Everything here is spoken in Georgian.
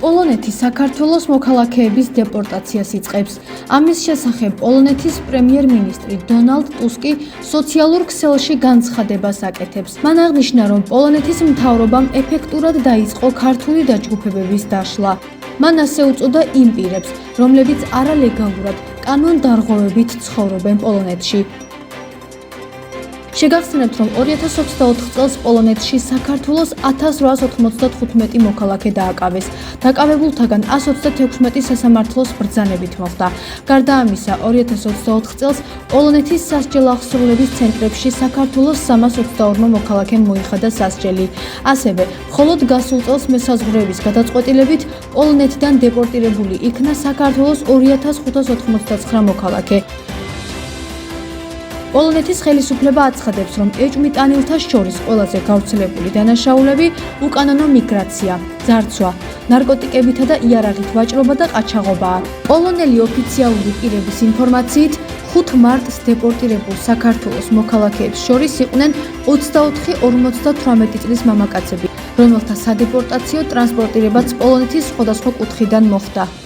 პოლონეთი საქართველოს მოქალაქეების დეპორტაციას იწყებს. ამის შესახებ პოლონეთის პრემიერ-მინისტრი დონალდ ტუსკი სოციალურ ქსელში განცხადებას აკეთებს. მან აღნიშნა, რომ პოლონეთის მთავრობამ ეფექტურად დაიწყო ქართული დაჯგუფებების დაშლა. მან ასე უწოდა იმ პირებს, რომლებიც არალეგალურად კანონდარღვევებით ცხოვრობენ პოლონეთში. შეგახსენებთ, რომ 2024 წელს პოლონეთში საქართველოს 1895 მოქალაქე დააკავეს. დაკავებულთაგან 126 სასამართლოს ბრძანებით მოხდა. გარდა ამისა, 2024 წელს პოლონეთის სასჯელ აღსრულების ცენტრებში საქართველოს 322 მოქალაქემ მოიხადა სასჯელი. ასევე, მხოლოდ გასულ წელს მესაზღვრეების გადაწყვეტილებით პოლონეთიდან დეპორტირებული იქნა საქართველოს 2589 მოქალაქე. პოლონეთის ხელისუფლება აცხადებს, რომ ეჭვმიტანილთა შორის ყველაზე გავრცელებული დანაშაულები უკანონო მიგრაცია, ძარცვა, ნარკოტიკებითა და იარაღით ვაჭრობა და ყაჩაღობაა. პოლონელი ოფიციალური პირების ინფორმაციით, 5 მარტს დეპორტირებულ საქართველოს მოქალაქეებს შორის იყვნენ 24-58 წლის მამაკაცები, რომელთა სადეპორტაციო ტრანსპორტირებაც პოლონეთის სხვადასხვა კუთხიდან მოხდა.